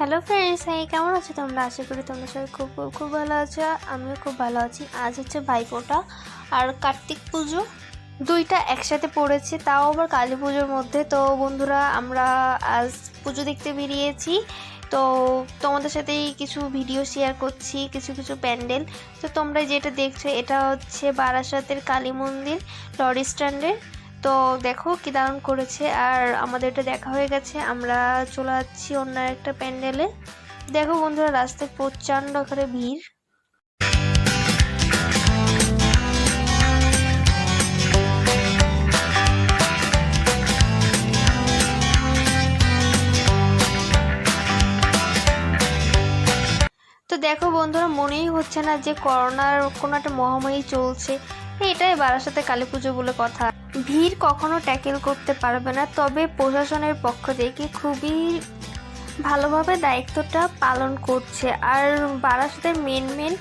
Hello friends, কেমন আছো তোমরা? আশা করি তোমরা সবাই খুব খুব খুব ভালো আছো। আমিও খুব ভালো আছি। আজ হচ্ছে ভাইফোঁটা আর কার্তিক পুজো, দুইটা একসাথে পড়েছে, তাও আবার কালী পুজোর মধ্যে। তো বন্ধুরা, আমরা আজ পুজো দেখতে বেরিয়েছি। তো তোমাদের সাথেই কিছু ভিডিও শেয়ার করছি, কিছু কিছু প্যান্ডেল। তো তোমরা যেটা দেখছো এটা হচ্ছে বারাসাতের কালী মন্দির লরি স্ট্যান্ডের। তো দেখো কি দারুণ করেছে। আর আমাদের এটা দেখা হয়ে গেছে, আমরা চলে যাচ্ছি অন্য একটা প্যান্ডেলে। দেখো বন্ধুরা, রাস্তায় প্রচণ্ড করে ভিড়। তো দেখো বন্ধুরা, মনেই হচ্ছে না যে করোনার কোনো একটা মহামারী চলছে। এটাই বারাসাতে কালী পুজো বলে কথা। ভিড় কখনো ট্যাকেল করতে পারবে না, তবে প্রশাসনের পক্ষ থেকে খুবই ভালোভাবে দায়িত্বটা পালন করছে। আর বারাসাতের মেন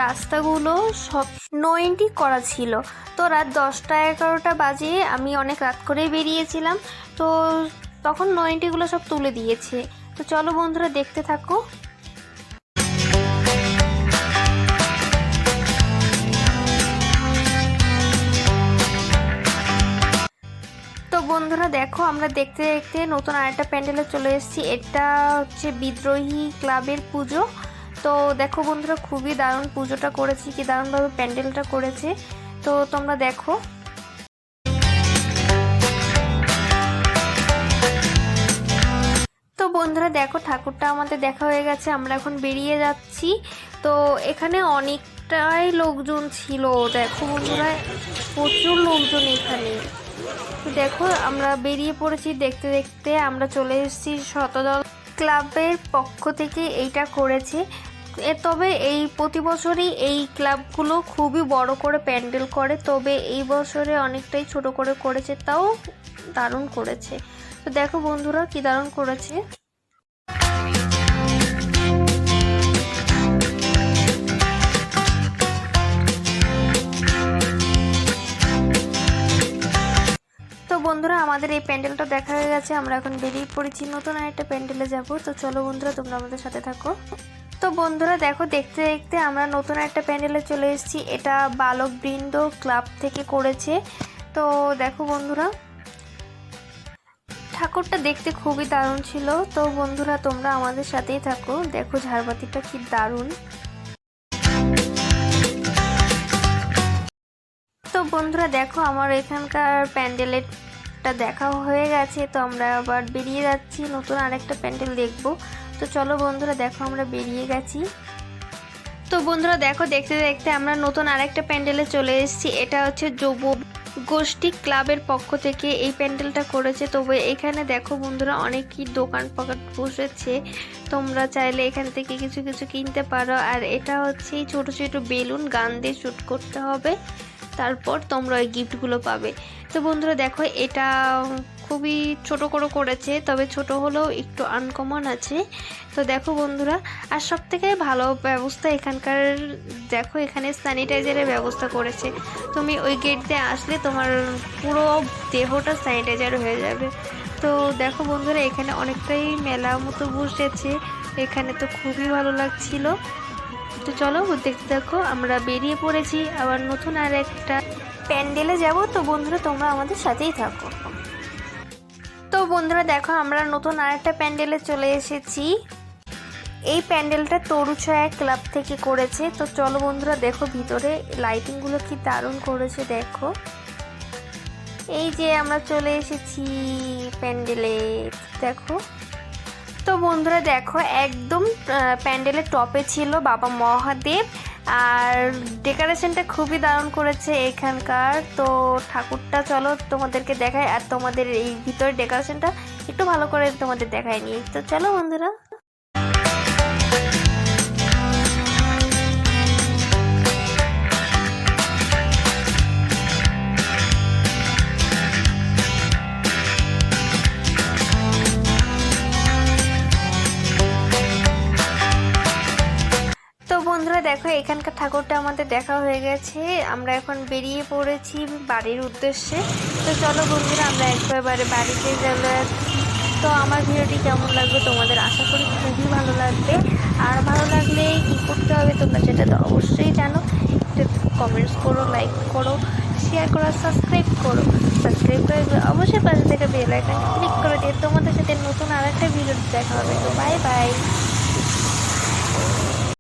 রাস্তাগুলো সব নোএন্ট্রি করা ছিল। তো রাত 10টা-11টা বাজে, আমি অনেক রাত করেই বেরিয়েছিলাম। তো তখন নোএন্ট্রিগুলো সব তুলে দিয়েছে। তো চলো বন্ধুরা, দেখতে থাকো। তো বন্ধুরা দেখো, আমরা দেখতে দেখতে নতুন আরেকটা প্যান্ডেলে চলে এসেছি। এটা হচ্ছে বিদ্রোহী ক্লাবের পুজো। তো দেখো বন্ধুরা, খুবই দারুণ পুজোটা করেছি, কি দারুণভাবে প্যান্ডেলটা করেছে। তো তোমরা দেখো। তো বন্ধুরা দেখো, ঠাকুরটা আমাদের দেখা হয়ে গেছে, আমরা এখন বেরিয়ে যাচ্ছি। তো এখানে অনেকটাই লোকজন ছিল। দেখো বন্ধুরা, প্রচুর লোকজন এখানে। তো দেখো, আমরা বেরিয়ে পড়েছি। দেখতে দেখতে আমরা চলে এসেছি। শতদল ক্লাবের পক্ষ থেকে এইটা করেছে। তবে এই প্রতি বছরই এই ক্লাবগুলো খুবই বড় করে প্যান্ডেল করে, তবে এই বছরে অনেকটাই ছোট করে করেছে, তাও দারুণ করেছে। তো দেখো বন্ধুরা, কি দারুণ করেছে। তো বন্ধুরা, আমাদের এই প্যান্ডেলটা দেখা হয়ে গেছে, আমরা এখন বেরিয়ে পড়েছি নতুন আরেকটা প্যান্ডেলে যাব। তো চলো বন্ধুরা, তোমরা আমাদের সাথে থাকো। তো বন্ধুরা দেখো, দেখতে দেখতে আমরা নতুন একটা প্যান্ডেলে চলে এসেছি। এটা বালক বৃন্দ ক্লাব থেকে করেছে। তো দেখো বন্ধুরা, ঠাকুরটা দেখতে খুবই দারুণ ছিল। তো বন্ধুরা, তোমরা আমাদের সাথেই থাকো। দেখো ঝাড়বাতিটা কি দারুণ। তো বন্ধুরা দেখো, আমার এখানকার প্যান্ডেলেরটা দেখা হয়ে গেছে। তো আমরা আবার বেরিয়ে যাচ্ছি, নতুন আরেকটা প্যান্ডেল দেখব। তো চলো বন্ধুরা দেখো, আমরা বেরিয়ে গেছি। তো বন্ধুরা দেখো, দেখতে দেখতে আমরা নতুন আরেকটা প্যান্ডেলে চলে এসেছি। এটা হচ্ছে যুব গোষ্ঠী ক্লাবের পক্ষ থেকে এই প্যান্ডেলটা করেছে। তবে এখানে দেখো বন্ধুরা, অনেকই দোকান পাট বসেছে, তোমরা চাইলে এখান থেকে কিছু কিছু কিনতে পারো। আর এটা হচ্ছে ছোট ছোট বেলুন, গান দিয়ে শ্যুট করতে হবে, তারপর তোমরা ওই গিফটগুলো পাবে। তো বন্ধুরা দেখো, এটা খুবই ছোট করে করেছে, তবে ছোট হলেও একটু আনকমন আছে। তো দেখো বন্ধুরা, আর সব থেকে ভালো ব্যবস্থা এখানকার, দেখো এখানে স্যানিটাইজারের ব্যবস্থা করেছে। তুমি ওই গেট দিয়ে আসলে তোমার পুরো দেহটা স্যানিটাইজার হয়ে যাবে। তো দেখো বন্ধুরা, এখানে অনেকটাই মেলা মতো বসেছে, এখানে তো খুবই ভালো লাগছিল। তো চলো দেখতে দেখো, আমরা বেরিয়ে পড়েছি আবার নতুন আর একটা প্যান্ডেলে যাব। তো বন্ধুরা, তোমরা আমাদের সাথেই থাকো। তো বন্ধুরা দেখো, আমরা নতুন আর একটা প্যান্ডেলে চলে এসেছি। এই প্যান্ডেলটা তরুছায়া ক্লাব থেকে করেছে। তো চলো বন্ধুরা দেখো, ভিতরে লাইটিংগুলো কি দারুণ করেছে। দেখো, এই যে আমরা চলে এসেছি প্যান্ডেলে। দেখো, তো বন্ধুরা দেখো, একদম প্যান্ডেলের টপে ছিল বাবা মহাদেব। আর ডেকোরেশনটা খুবই দারুণ করেছে এখানকার। তো ঠাকুরটা চলো তোমাদেরকে দেখায়, আর তোমাদের এই ভিতরের ডেকোরেশনটা একটু ভালো করে তোমাদের দেখায় নি। তো চলো বন্ধুরা। তো বন্ধুরা দেখো, এখানকার ঠাকুরটা আমাদের দেখা হয়ে গেছে, আমরা এখন বেরিয়ে পড়েছি বাড়ির উদ্দেশ্যে। তো চলো বন্ধুরা, আমরা একেবারে বাড়িতে চলে যাচ্ছি। তো আমার ভিডিওটি কেমন লাগবে তোমাদের, আশা করি খুবই ভালো তোমরা সেটা তো অবশ্যই জানো। একটু কমেন্টস করো, লাইক করো, শেয়ার করো, সাবস্ক্রাইব করো। সাবস্ক্রাইব করে অবশ্যই পাশে থেকে বেল আইকনটা ক্লিক করে দিয়ে তোমাদের সাথে নতুন আরেকটা ভিডিও দেখা হবে। তো বাই বাই।